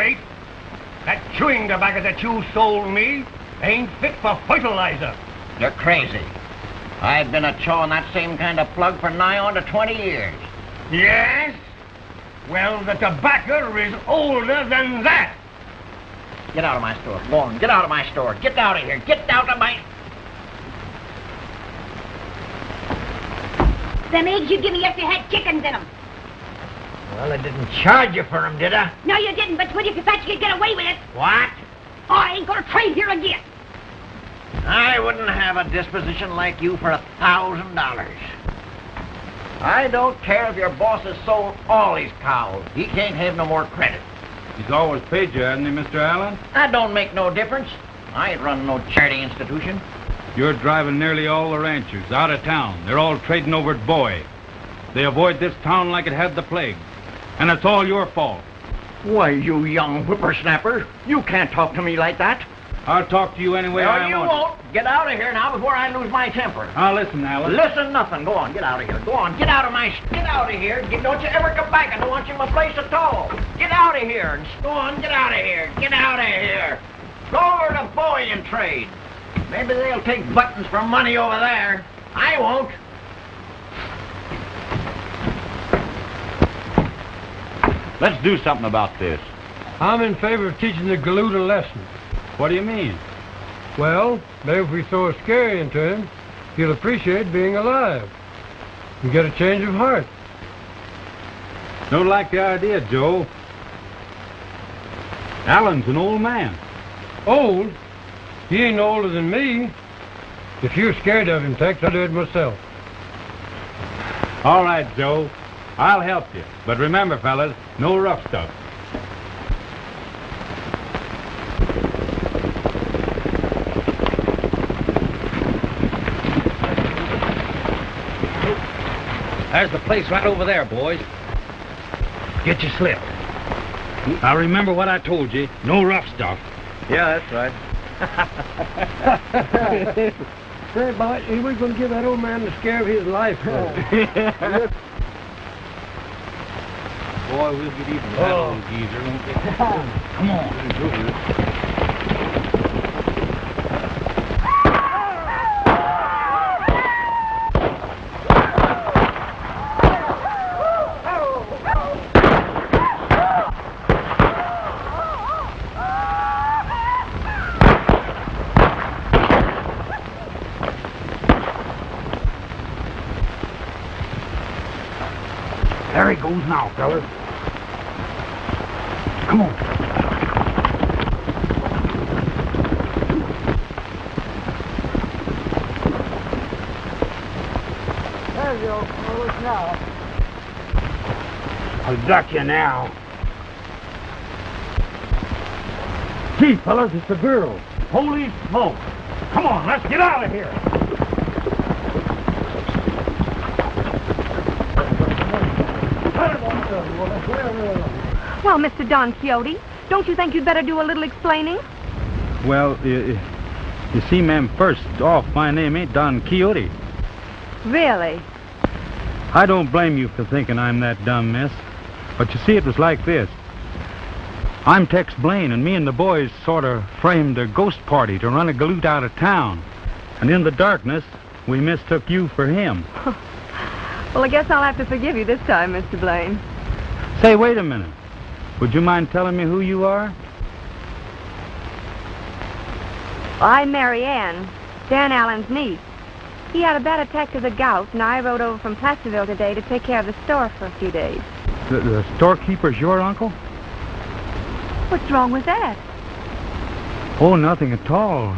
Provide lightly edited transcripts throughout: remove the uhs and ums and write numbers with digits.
mate. That chewing tobacco that you sold me ain't fit for fertilizer. You're crazy. I've been a-chawing that same kind of plug for nigh on to 20 years. Yes? Well, the tobacco is older than that. Get out of my store. Go on, get out of my store. Get out of here. Get out of my... Them eggs you give me yesterday had chickens in them. Well, I didn't charge you for them, did I? No, you didn't, but when you thought you could get away with it. What? I ain't gonna trade here again. I wouldn't have a disposition like you for $1,000. I don't care if your boss has sold all his cows. He can't have no more credit. He's always paid you, hasn't he, Mr. Allen? That don't make no difference. I ain't running no charity institution. You're driving nearly all the ranchers out of town. They're all trading over at Boy. They avoid this town like it had the plague. And it's all your fault. Why, you young whippersnapper, you can't talk to me like that. I'll talk to you anyway I want. No, you won't. Get out of here now before I lose my temper. Now, listen, Allen. Listen nothing. Go on, get out of here. Go on, get out of my... Get out of here. Don't you ever come back. I don't want you in my place at all. Get out of here. Go on, get out of here. Get out of here. Go over to Boy and trade. Maybe they'll take buttons for money over there. I won't. Let's do something about this. I'm in favor of teaching the galoot a lesson. What do you mean? Well, maybe if we throw a scare into him, he'll appreciate being alive and get a change of heart. Don't like the idea, Joe. Allen's an old man. Old? He ain't older than me. If you're scared of him, Tex, I'll do it myself. All right, Joe. I'll help you. But remember, fellas, no rough stuff. There's the place right over there, boys. Get your slip. Now remember what I told you. No rough stuff. Yeah, that's right. Say, boy, we're going to give that old man the scare of his life. Boy, we'll get even with that old geezer, won't we? Come on. There he goes now, fellas. Come on. There you go. Look now. I'll duck you now. Gee, fellas, it's a girl. Holy smoke. Come on, let's get out of here. Well, Mr. Don Quixote, don't you think you'd better do a little explaining? Well, you see, ma'am, first off, my name ain't Don Quixote. Really? I don't blame you for thinking I'm that dumb, miss. But you see, it was like this. I'm Tex Blaine, and me and the boys sort of framed a ghost party to run a galoot out of town. And in the darkness, we mistook you for him. Well, I guess I'll have to forgive you this time, Mr. Blaine. Say, wait a minute. Would you mind telling me who you are? I'm Mary Ann, Dan Allen's niece. He had a bad attack of the gout, and I rode over from Placerville today to take care of the store for a few days. The storekeeper's your uncle? What's wrong with that? Oh, nothing at all.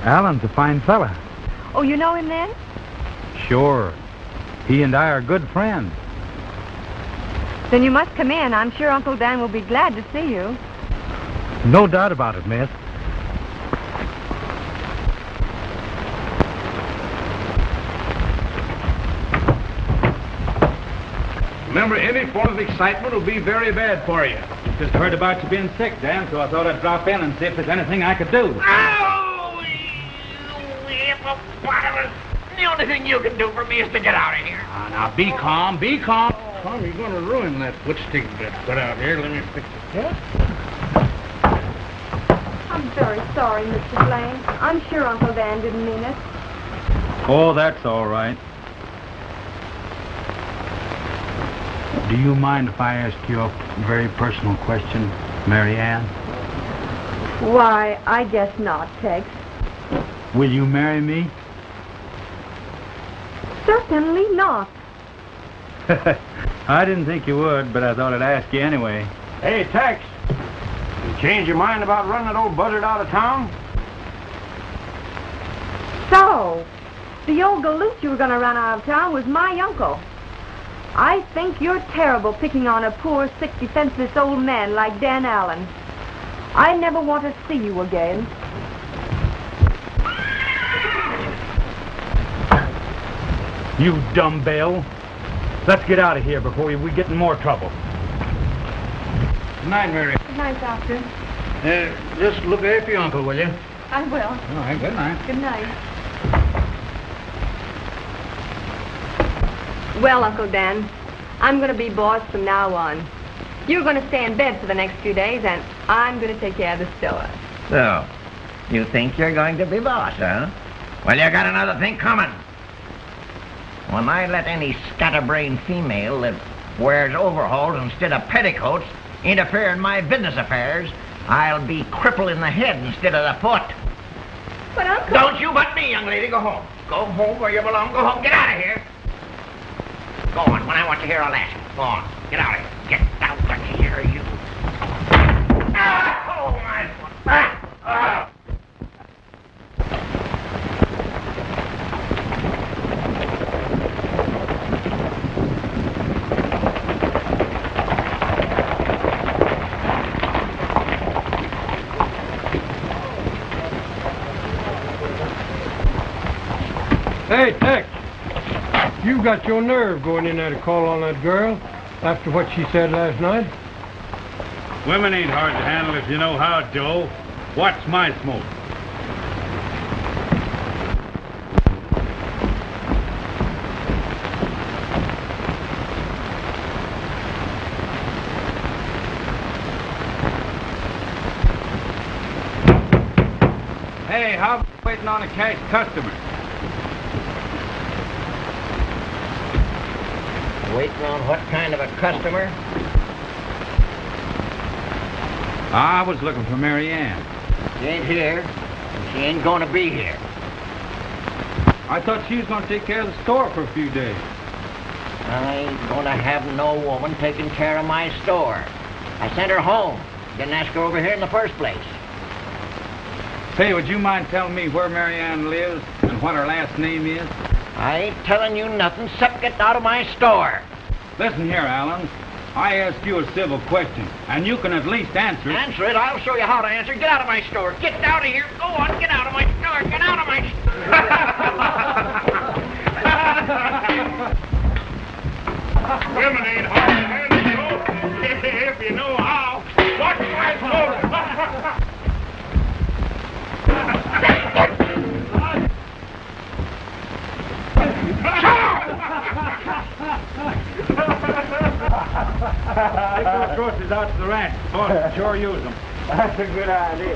Allen's a fine fella. Oh, you know him then? Sure. He and I are good friends. Then you must come in. I'm sure Uncle Dan will be glad to see you. No doubt about it, miss. Remember, any form of excitement will be very bad for you. Just heard about you being sick, Dan, so I thought I'd drop in and see if there's anything I could do. Oh, you hippopotamus. The only thing you can do for me is to get out of here. Now, be calm, be calm. Tom, you're going to ruin that foot stick that's put out here. Let me fix it. very sorry, Mr. Blaine. I'm sure Uncle Dan didn't mean it. Oh, that's all right. Do you mind if I ask you a very personal question, Mary Ann? Why, I guess not, Tex. Will you marry me? Certainly not. I didn't think you would, but I thought I'd ask you anyway. Hey, Tex. You change your mind about running that old buzzard out of town? So, the old galoot you were going to run out of town was my uncle. I think you're terrible picking on a poor, sick, defenseless old man like Dan Allen. I never want to see you again. You dumbbell. Let's get out of here before we get in more trouble. Good night, Mary. Good night, Doctor. Just look after your uncle, will you? I will. All right, good night. Good night. Well, Uncle Dan, I'm going to be boss from now on. You're going to stay in bed for the next few days, and I'm going to take care of the store. So, you think you're going to be boss, huh? Well, you got another thing coming. When I let any scatterbrained female that wears overalls instead of petticoats interfere in my business affairs, I'll be crippled in the head instead of the foot. But, Uncle... Don't you but me, young lady. Go home. Go home where you belong. Go home. Get out of here. Go on. When I want to hear, I'll ask. Go on. Get out of here. Get out of here, you. Ah! Oh, my foot. Ah! Ah! Hey, Tex. You got your nerve going in there to call on that girl after what she said last night. Women ain't hard to handle if you know how, Joe. Watch my smoke. Hey, how about waiting on a cash customer? Waiting on what kind of a customer? I was looking for Mary Ann. She ain't here, and she ain't going to be here. I thought she was going to take care of the store for a few days. I ain't going to have no woman taking care of my store. I sent her home. Didn't ask her over here in the first place. Say, would you mind telling me where Mary Ann lives and what her last name is? I ain't telling you nothing except get out of my store. Listen here, Alan. I asked you a civil question, and you can at least answer it. Answer it. I'll show you how to answer. Get out of my store. Get out of here. Go on. Get out of my store. Get out of my store. Women ain't hard to handle, Joe. If you know how. Watch my smoke. Take those groceries out to the ranch. Boss, sure use them. That's a good idea.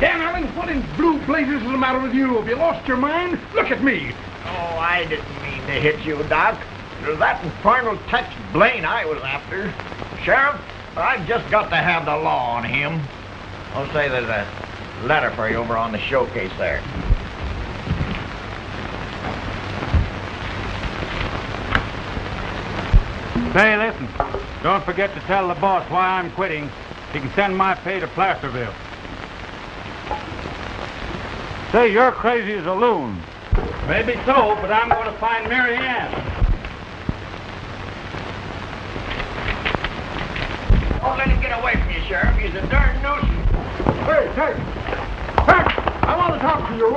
Dan Allen, what in blue blazes is the matter with you? Have you lost your mind? Look at me. Oh, I didn't mean to hit you, Doc. It was that infernal Tex Blaine I was after. Sheriff, I've just got to have the law on him. I'll say there's a letter for you over on the showcase there. Say, listen. Don't forget to tell the boss why I'm quitting. He can send my pay to Placerville. Say, you're crazy as a loon. Maybe so, but I'm going to find Mary Ann. Don't let him get away from you, Sheriff. He's a darn nuisance. Hey, Tex. Tex, I want to talk to you.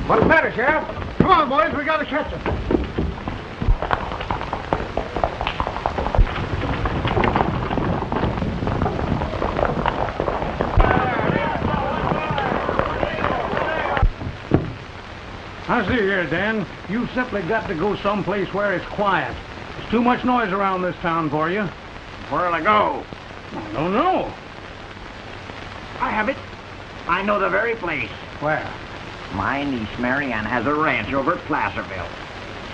What's the matter, Sheriff? Come on, boys. We got to catch him. I see here, Dan. You simply got to go someplace where it's quiet. There's too much noise around this town for you. Where'll I go? No. I have it. I know the very place. Where? My niece Marianne has a ranch over at Placerville.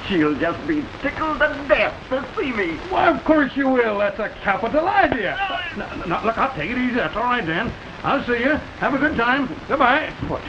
She'll just be tickled to death to see me. Why, of course you will. That's a capital idea. No, look, I'll take it easy. That's all right, Dan. I'll see you. Have a good time. Goodbye. What?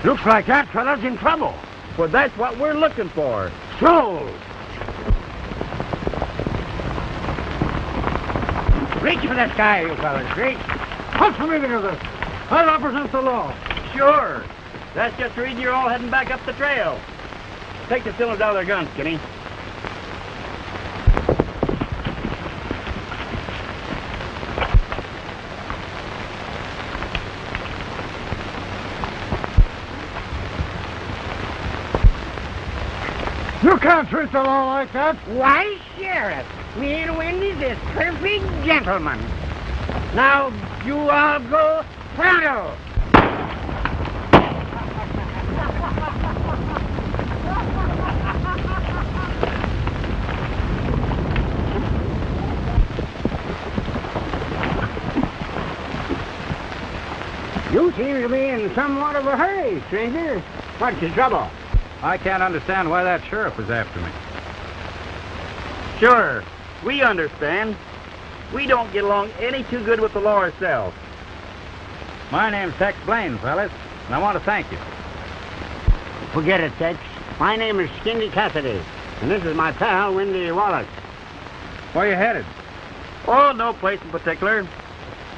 Looks like that fella's in trouble. Well, that's what we're looking for. Sold. Reach for the sky, you fellas. Reach. What's the meaning of this? I represent the law. Sure. That's just the reason you're all heading back up the trail. Take the cylinders out of their guns, Skinny. You can't treat the law like that. Why, Sheriff, me and Wendy's is perfect gentlemen. Now, you all go pronto. You seem to be in somewhat of a hurry, stranger. What's your trouble? I can't understand why that sheriff was after me. Sure. We understand. We don't get along any too good with the law ourselves. My name's Tex Blaine, fellas, and I want to thank you. Forget it, Tex. My name is Skinny Cassidy, and this is my pal, Windy Wallace. Where you headed? Oh, no place in particular.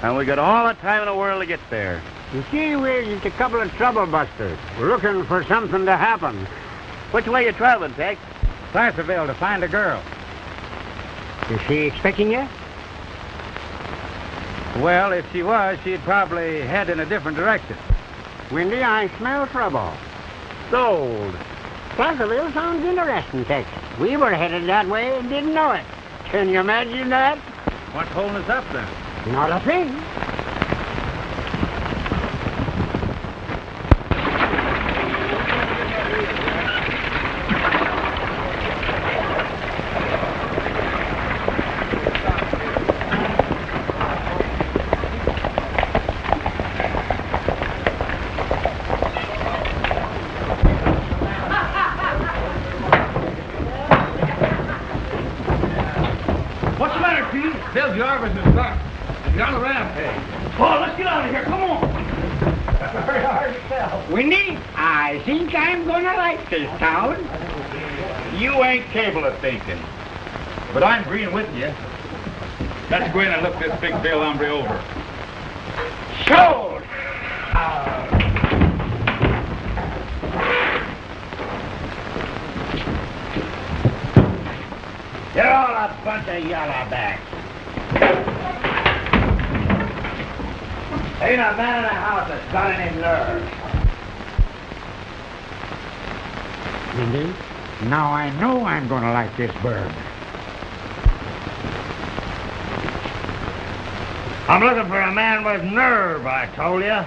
And we got all the time in the world to get there. You see, we're just a couple of troublebusters. We're looking for something to happen. Which way you traveling, Tex? Placerville to find a girl. Is she expecting you? Well, if she was, she'd probably head in a different direction. Windy, I smell trouble. Sold. Placerville sounds interesting, Tex. We were headed that way and didn't know it. Can you imagine that? What's holding us up, then? Not a thing. What's the matter, Pete? Bill Jarvis is back. He's on the rampage. Oh, let's get out of here. Come on. That's very hard to tell. Windy, I think I'm gonna like this town. You ain't capable of thinking. But I'm agreeing with you. Let's go in and look this big Bill hombre over. Sold! You're all a bunch of yellowbacks. Ain't a man in the house that's got any nerve. Windy, now I know I'm gonna like this bird. I'm looking for a man with nerve, I told you.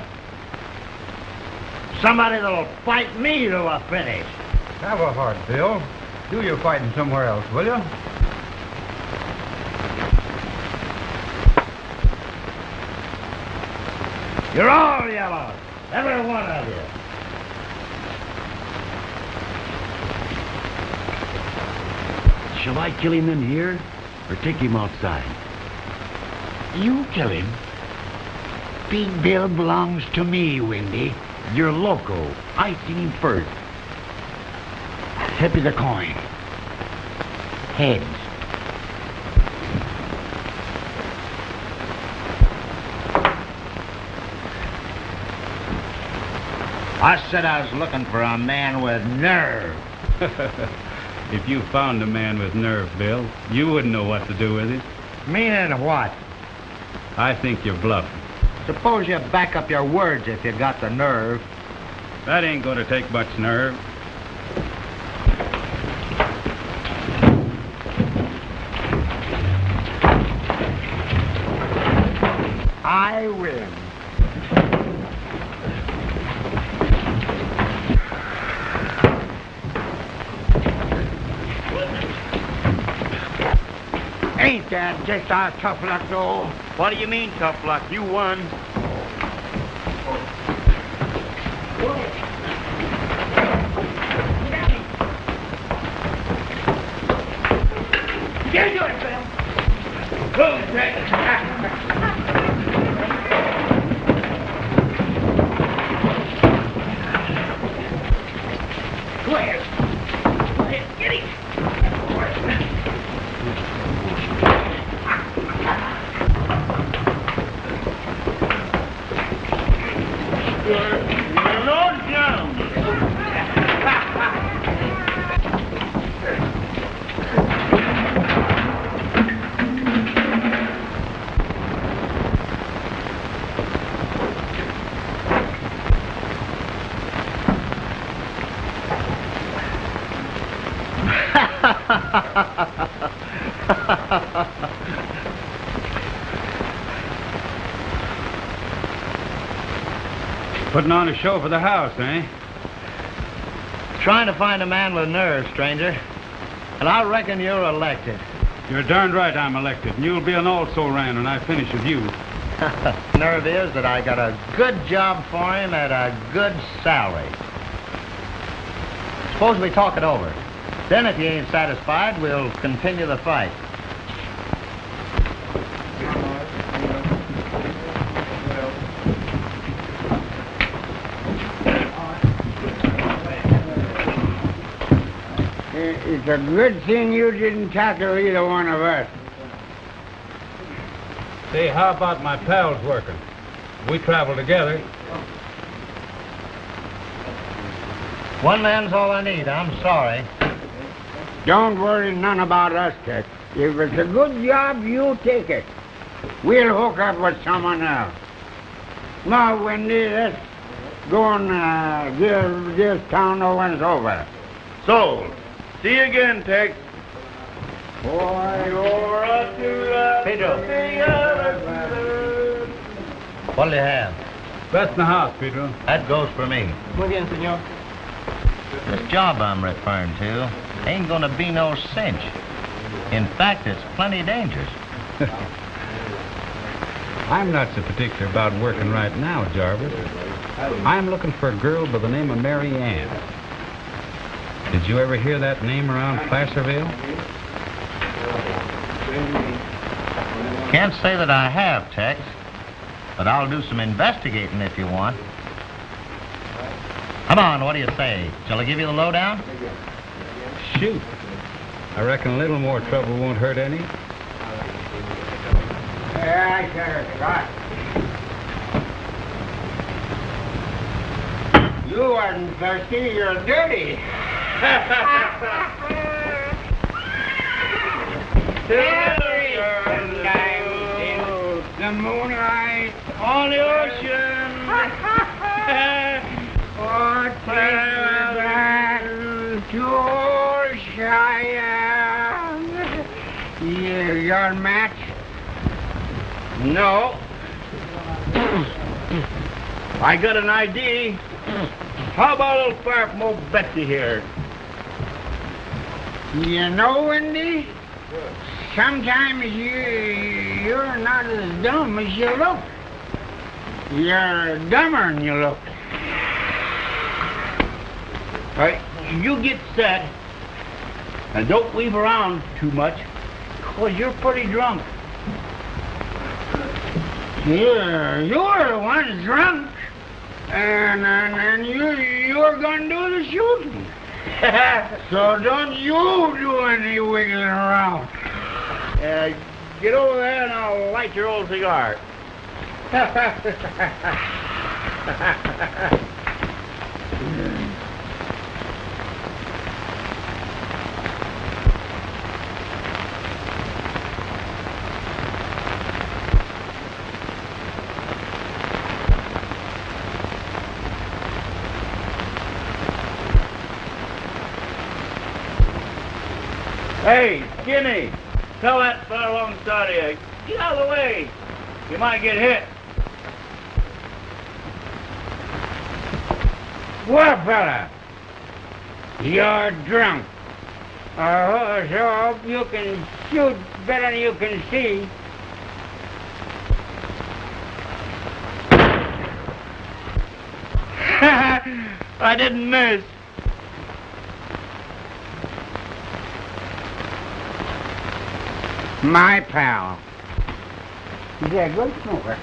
Somebody that'll fight me to a finish. Have a heart, Bill. Do your fighting somewhere else, will you? You're all yellow, every one of you. Shall I kill him in here, or take him outside? You kill him. Big Bill belongs to me, Windy. You're loco. I seen him first. Flip you the coin. Heads. I said I was looking for a man with nerve. If you found a man with nerve, Bill, you wouldn't know what to do with it. Meaning what? I think you're bluffing. Suppose you back up your words if you got the nerve. That ain't gonna take much nerve. I win. Ain't that just our tough luck, though? What do you mean, tough luck? You won. Get to it, Bill. Go, Go ahead. Go ahead, get him. You're not down. Putting on a show for the house, eh? Trying to find a man with nerve, stranger. And I reckon you're elected. You're darned right I'm elected, and you'll be an also-ran when I finish with you. Nerve is that I got a good job for him at a good salary. Suppose we talk it over. Then if you ain't satisfied, we'll continue the fight. It's a good thing you didn't tackle either one of us. Say, how about my pals working? We travel together. One man's all I need. I'm sorry. Don't worry none about us, Tex. If it's a good job, you take it. We'll hook up with someone else. Now, Wendy, let's go and give this town a once over. So, see you again, Tex. Pedro. What'll you have? Best in the house, Pedro. That goes for me. Muy bien, señor. This job I'm referring to ain't gonna be no cinch. In fact, it's plenty dangerous. I'm not so particular about working right now, Jarvis. I'm looking for a girl by the name of Mary Ann. Did you ever hear that name around Placerville? Can't say that I have, Tex, but I'll do some investigating if you want. Come on, what do you say? Shall I give you the lowdown? Shoot. I reckon a little more trouble won't hurt any. Yeah, sure. Right. You aren't thirsty, you're dirty. The moonlight on the ocean. Oh, take me back to Cheyenne. Your match? No. I got an ID. How about a little fire from old Betsy here? You know, Wendy, sometimes you're not as dumb as you look. You're dumber than you look. All right, you get set. And don't leave around too much, because you're pretty drunk. You're the one drunk. And you're going to do the shooting. So don't you do any wiggling around. Get over there and I'll light your old cigar. Hey, Skinny, tell that fellow alongside of you, get out of the way. You might get hit. Well, fella, you're drunk. I hope you can shoot better than you can see. I didn't miss. My pal. He's a good smoker.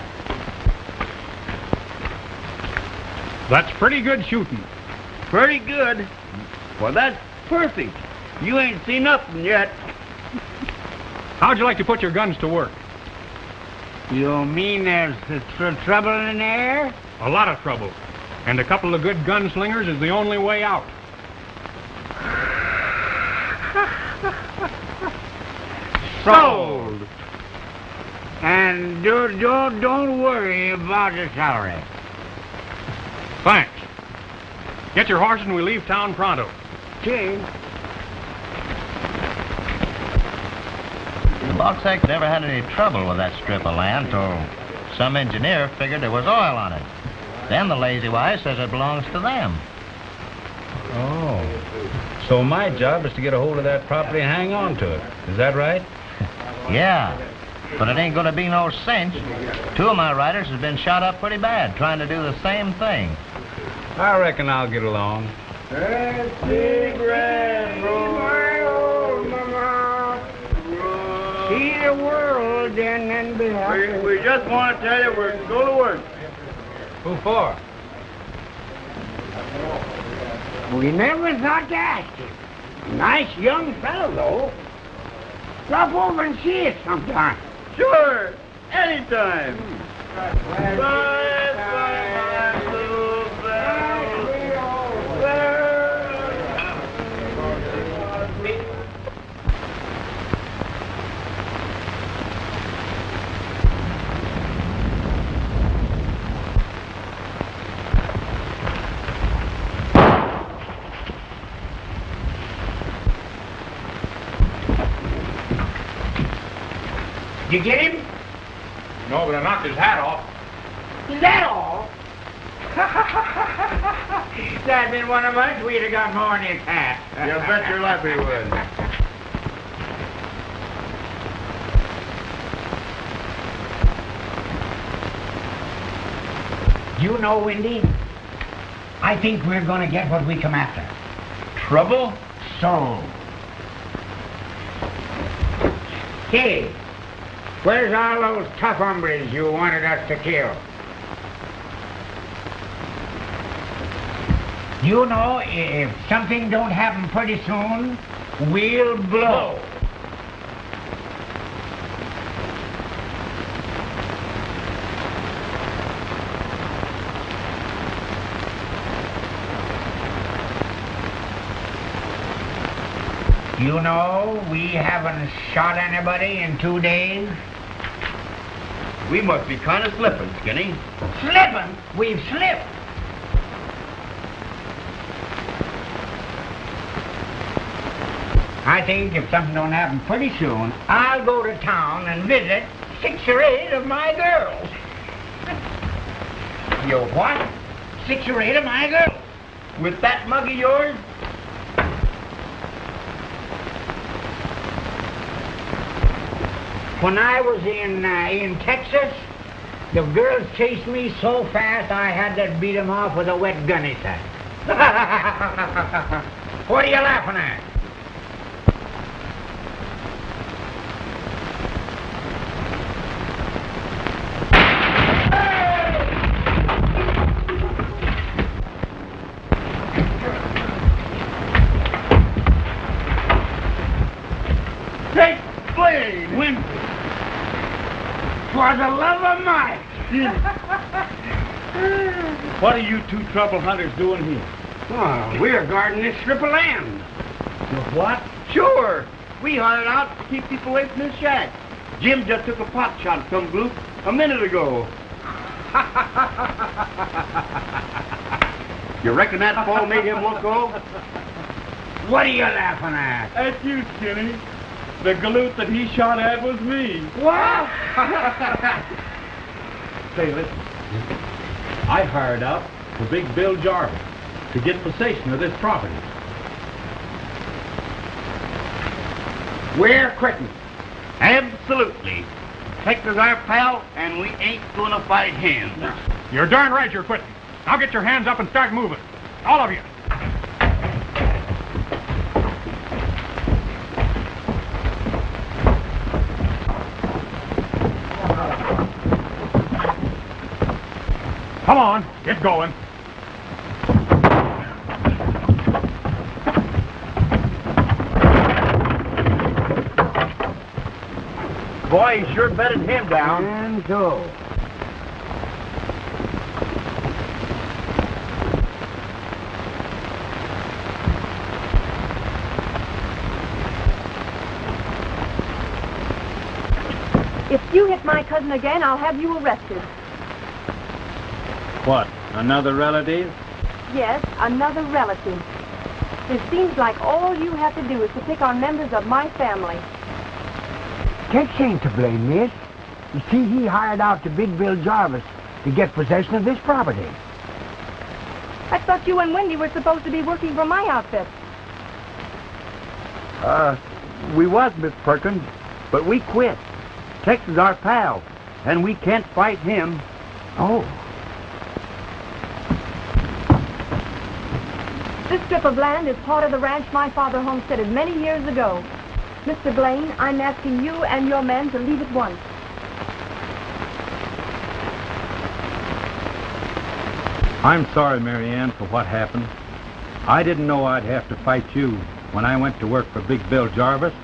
That's pretty good shooting. Pretty good. Well, that's perfect. You ain't seen nothing yet. How'd you like to put your guns to work? You mean there's trouble in the air? A lot of trouble. And a couple of good gunslingers is the only way out. Sold. And don't worry about the salary. Thanks. Get your horses and we leave town pronto. Okay. The Boxacs never had any trouble with that strip of land till some engineer figured there was oil on it. Then the lazy wife says it belongs to them. Oh. So my job is to get a hold of that property and hang on to it. Is that right? Yeah, but it ain't gonna be no cinch. Two of my riders has been shot up pretty bad trying to do the same thing. I reckon I'll get along. See the world and then be happy. We just want to tell you we're going to work. Who for? We never thought to ask him. Nice young fellow, though. Drop over and see us sometime. Sure, anytime. Bye, bye, my little Did you get him? No, but I knocked his hat off. Is that all? If that'd been one of us, we'd have got more in his hat. You bet your life he would. You know, Windy, I think we're going to get what we come after. Trouble? So. Hey, where's all those tough hombres you wanted us to kill? You know, if something don't happen pretty soon, we'll blow. You know, we haven't shot anybody in 2 days. We must be kind of slipping, Skinny. Slipping? We've slipped. I think if something don't happen pretty soon, I'll go to town and visit 6 or 8 of my girls. You what? 6 or 8 of my girls. With that mug of yours? When I was in Texas, the girls chased me so fast I had to beat them off with a wet gunny sack. What are you laughing at? Take Blaine! Win. For the love of Mike! What are you two trouble hunters doing here? Oh, we're guarding this strip of land. What? Sure. We hired out to keep people away from this shack. Jim just took a pot shot at some gloop a minute ago. You reckon that fall made him look old? What are you laughing at? At you, Skinny. The galoot that he shot at was me. What? Say, listen. I hired out for Big Bill Jarvis to get possession of this property. We're quitting. Absolutely. Hector's our pal, and we ain't gonna fight him. You're darn right you're quitting. Now get your hands up and start moving. All of you. Come on, get going. Boy, he sure bedded him down. And go. If you hit my cousin again, I'll have you arrested. What, another relative? Yes, another relative. It seems like all you have to do is to pick on members of my family. Tex ain't to blame, miss. You see, he hired out to Big Bill Jarvis to get possession of this property. I thought you and Wendy were supposed to be working for my outfit. We was, Miss Perkins, but we quit. Tex is our pal, and we can't fight him. Oh. This strip of land is part of the ranch my father homesteaded many years ago. Mr. Blaine, I'm asking you and your men to leave at once. I'm sorry, Mary Ann, for what happened. I didn't know I'd have to fight you when I went to work for Big Bill Jarvis.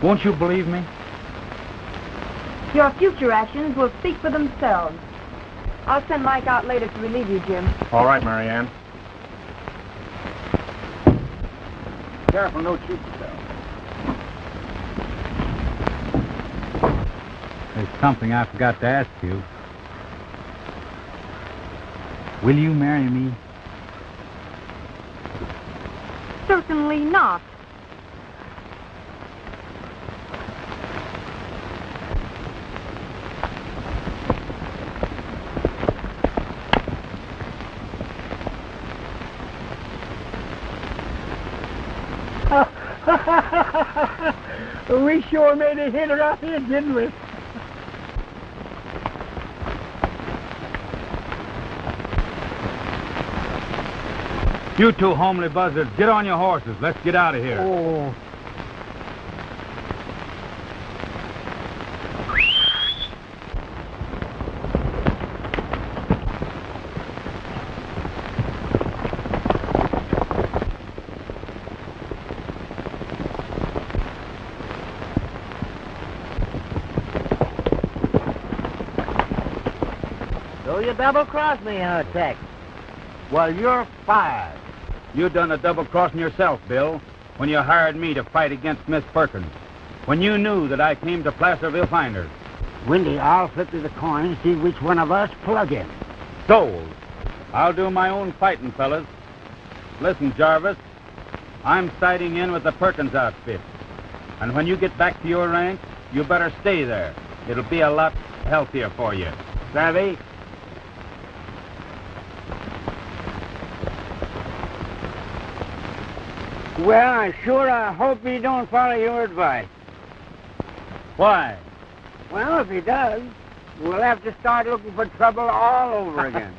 Won't you believe me? Your future actions will speak for themselves. I'll send Mike out later to relieve you, Jim. All right, Mary Ann. Careful, no shoot yourself. There's something I forgot to ask you. Will you marry me? Certainly not. We sure made a hit around here, didn't we? You two homely buzzards, get on your horses. Let's get out of here. Oh. So you double-crossed me, huh, Tex? Well, you're fired. You done a double-crossing yourself, Bill, when you hired me to fight against Miss Perkins. When you knew that I came to Placerville find her. Wendy, I'll flip you the coin, see which one of us plug in. Sold. I'll do my own fighting, fellas. Listen, Jarvis, I'm siding in with the Perkins outfit. And when you get back to your ranch, you better stay there. It'll be a lot healthier for you. Savvy? Well, I hope he don't follow your advice. Why? Well, if he does, we'll have to start looking for trouble all over again.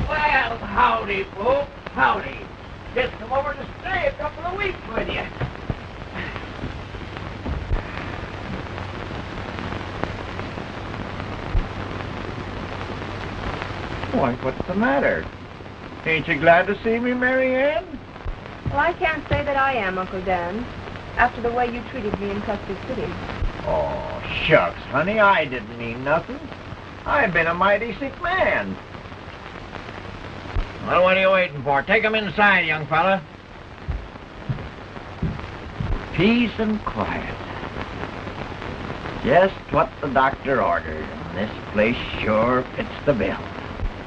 Well, howdy, folks. Howdy. Just come over to stay a couple of weeks with you. Why, what's the matter? Ain't you glad to see me, Mary Ann? Well, I can't say that I am, Uncle Dan, after the way you treated me in Custer City. Oh, shucks, honey, I didn't mean nothing. I've been a mighty sick man. Well, what are you waiting for? Take him inside, young fella. Peace and quiet. Just what the doctor ordered, and this place sure fits the bill.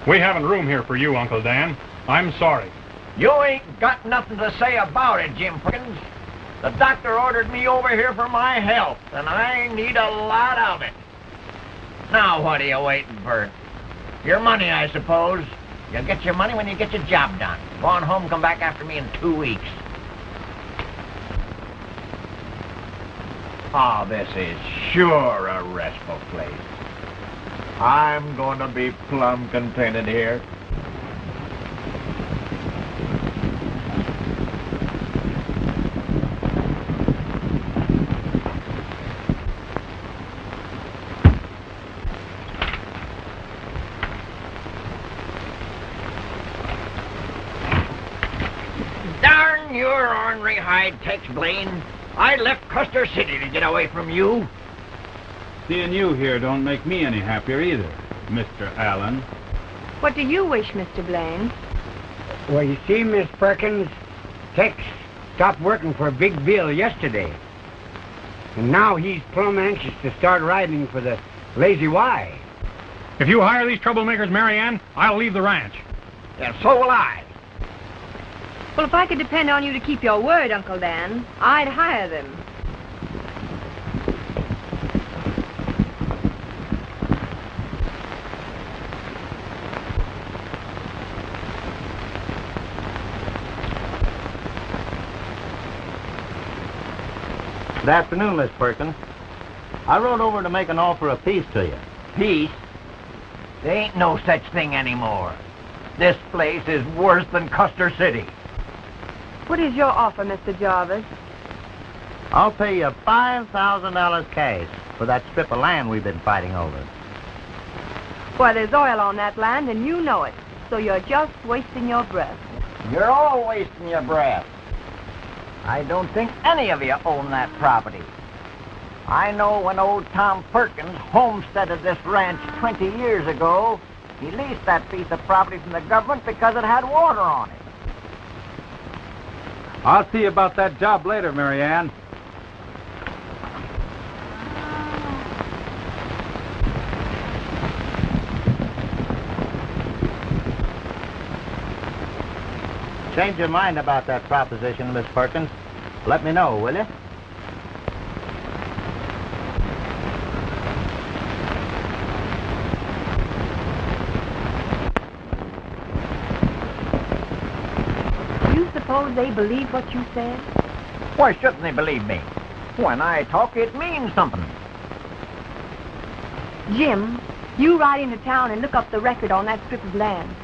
We haven't room here for you, Uncle Dan. I'm sorry. You ain't got nothing to say about it, Jim Perkins. The doctor ordered me over here for my health, and I need a lot of it. Now, what are you waiting for? Your money, I suppose. You'll get your money when you get your job done. Go on home, come back after me in 2 weeks. Oh, this is sure a restful place. I'm going to be plumb contented here. Darn your ornery hide, Tex Blaine. I left Custer City to get away from you. Seeing you here don't make me any happier either, Mr. Allen. What do you wish, Mr. Blaine? Well, you see, Miss Perkins, Tex stopped working for Big Bill yesterday. And now he's plumb anxious to start riding for the Lazy Y. If you hire these troublemakers, Mary Ann, I'll leave the ranch. Yeah, so will I. Well, if I could depend on you to keep your word, Uncle Dan, I'd hire them. Good afternoon, Miss Perkins. I rode over to make an offer of peace to you. Peace? There ain't no such thing anymore. This place is worse than Custer City. What is your offer, Mr. Jarvis? I'll pay you $5,000 cash for that strip of land we've been fighting over. Why, there's oil on that land, and you know it. So you're just wasting your breath. You're all wasting your breath. I don't think any of you own that property. I know when old Tom Perkins homesteaded this ranch 20 years ago, he leased that piece of property from the government because it had water on it. I'll see about that job later, Mary Ann. Change your mind about that proposition, Miss Perkins. Let me know, will you? Suppose they believe what you said? Why shouldn't they believe me? When I talk, it means something. Jim, you ride into town and look up the record on that strip of land.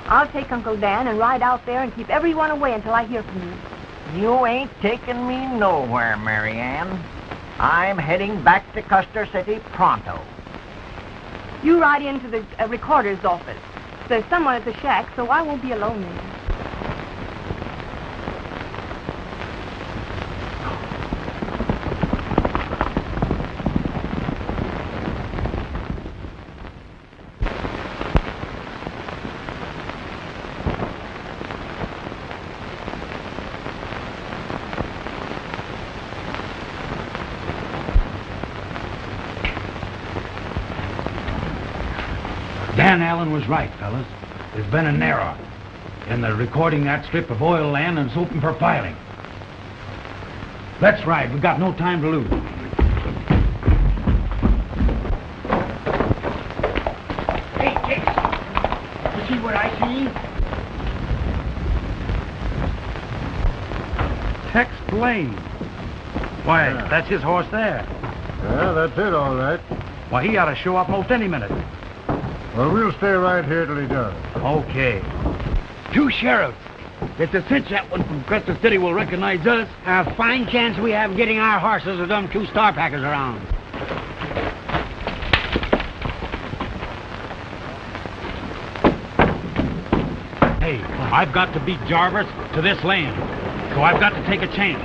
I'll take Uncle Dan and ride out there and keep everyone away until I hear from you. You ain't taking me nowhere, Mary Ann. I'm heading back to Custer City pronto. You ride into the recorder's office. There's someone at the shack, so I won't be alone there. Dan Allen was right, fellas. There's been an error in the recording that strip of oil land, and it's open for filing. Let's ride. We've got no time to lose. Hey, Tex, you see what I see? Tex Blaine. Why, that's his horse there. Yeah, that's it, all right. Why, he ought to show up most any minute. Well, we'll stay right here till he does. Okay. Two sheriffs. It's a cinch that one from Custer City will recognize us. A fine chance we have getting our horses with them 2 star packers around. Hey, I've got to beat Jarvis to this land, so I've got to take a chance.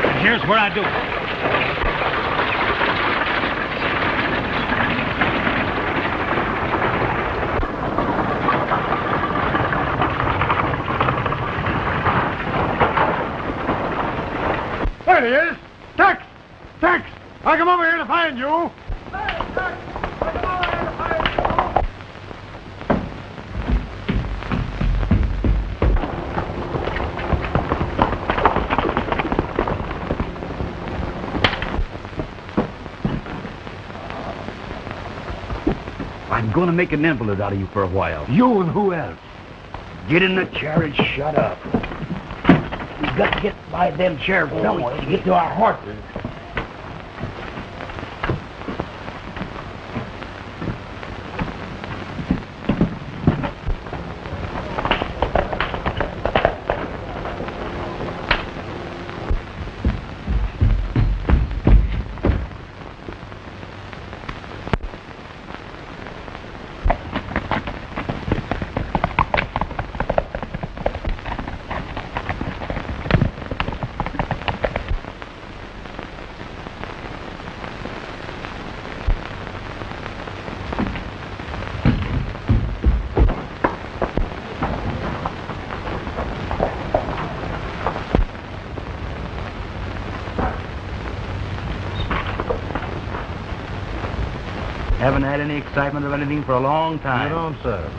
And here's where I do it. There he is! Tex! Tex! I come over here to find you! I'm going to make an invalid out of you for a while. You and who else? Get in the chair and shut up. We've got to get by them sheriff fellas to get to our horses. Haven't had any excitement of anything for a long time. No, sir.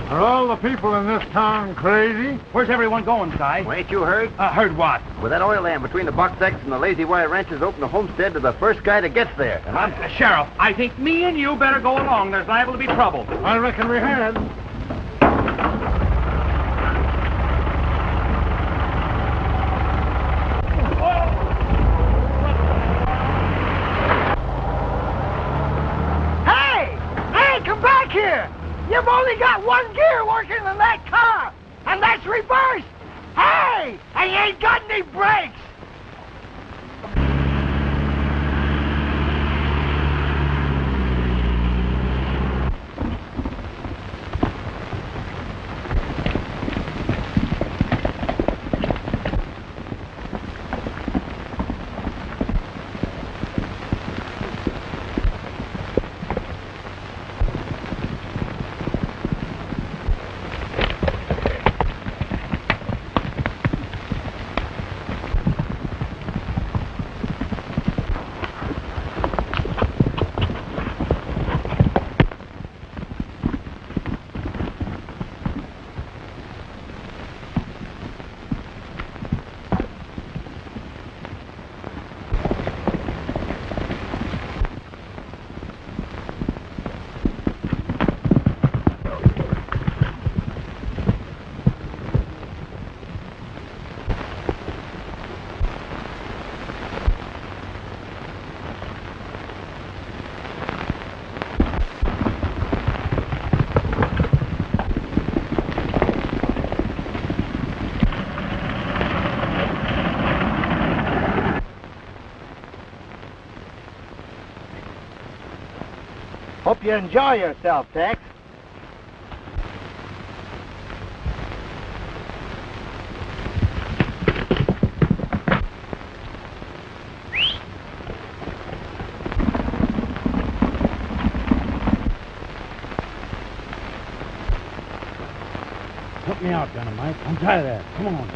Are all the people in this town crazy? Where's everyone going, Si? Well, ain't you heard? Heard what? With that oil land between the Buck Sticks and the Lazy Y ranches, open the homestead to the first guy that gets there. And I'm Sheriff. I think me and you better go along. There's liable to be trouble. I reckon we had. Hey, come back here! You've only got one gear working in that car, and that's reversed! Hey! And you ain't got any brakes! Hope you enjoy yourself, Tex. Help me out, Dynamite. I'm tired of that. Come on.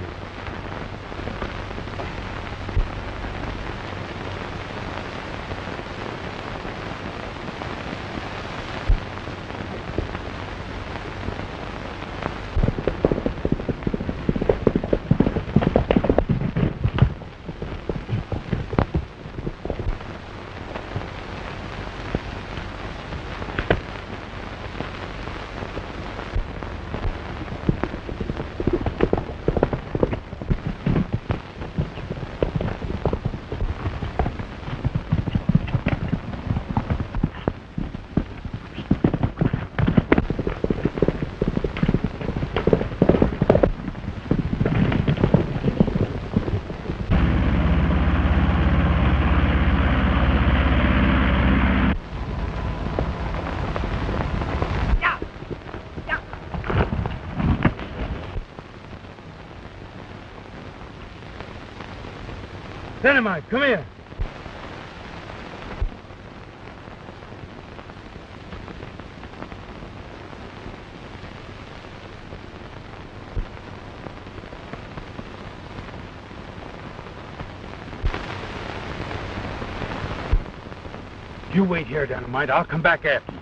Dynamite, come here. You wait here, Dynamite. I'll come back after you.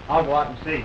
I'll go out and see.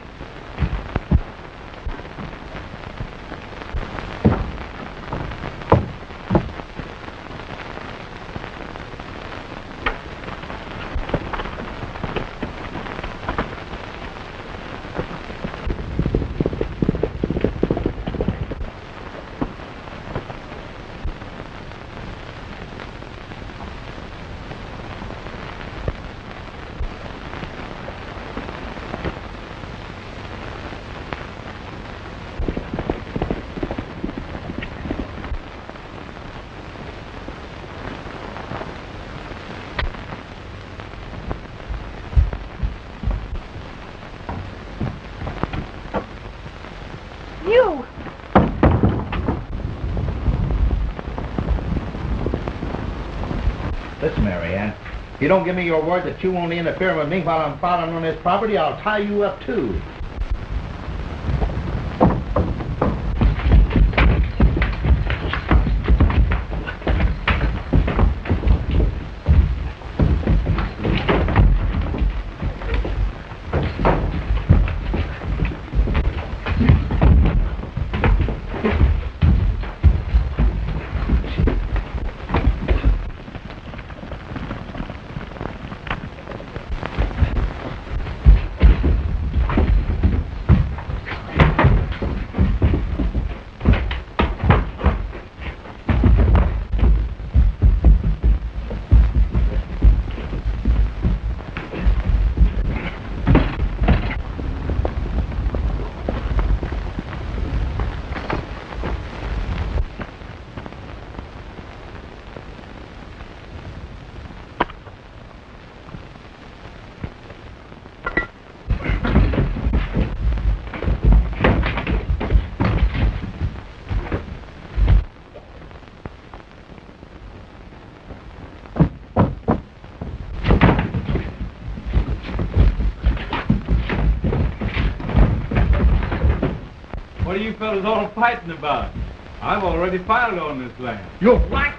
Listen, Marianne, if you don't give me your word that you won't interfere with me while I'm filing on this property, I'll tie you up, too. you fellas all fighting about? I've already filed on this land. You what?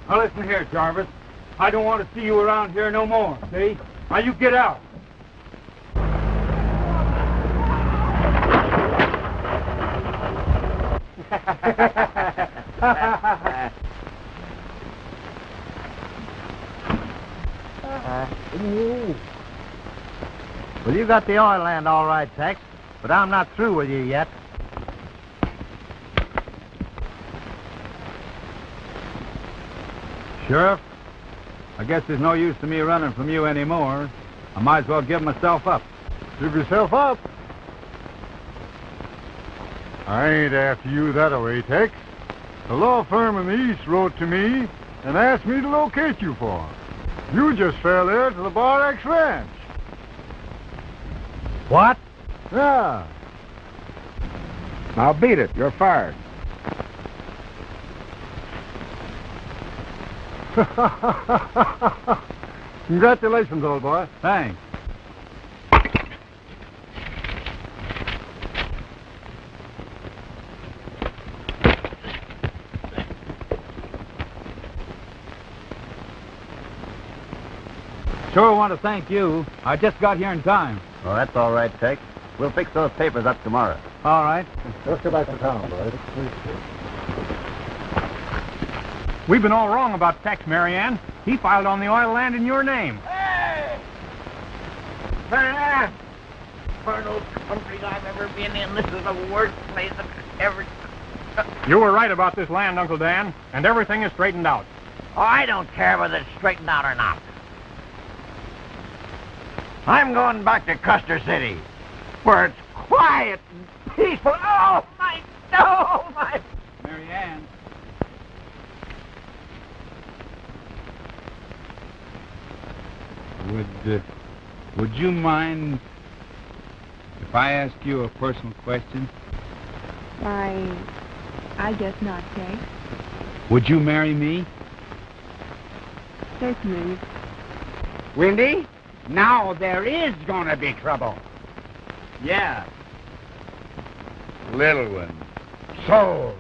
Now listen here, Jarvis. I don't want to see you around here no more, see? Now you get out. Well, you got the oil land all right, Tex, but I'm not through with you yet. Sheriff, I guess there's no use to me running from you anymore. I might as well give myself up. Give yourself up. I ain't after you that way, Tex. A law firm in the East wrote to me and asked me to locate you for 'em. You just fell there to the Bar X Ranch. What? Yeah. Now beat it. You're fired. Congratulations, old boy. Thanks. Sure want to thank you. I just got here in time. Well, that's all right, Tex. We'll fix those papers up tomorrow. All right. Let's go back to town, boys. We've been all wrong about Tex, Marianne. He filed on the oil land in your name. Hey! Man, for those countries I've ever been in, this is the worst place I've ever... You were right about this land, Uncle Dan, and everything is straightened out. Oh, I don't care whether it's straightened out or not. I'm going back to Custer City, where it's quiet and peaceful. Oh, my... Oh, my... Marianne. Would you mind if I ask you a personal question? I guess not, Tex. Would you marry me? Certainly. Windy, now there is gonna be trouble. Yeah. Little one. Sold.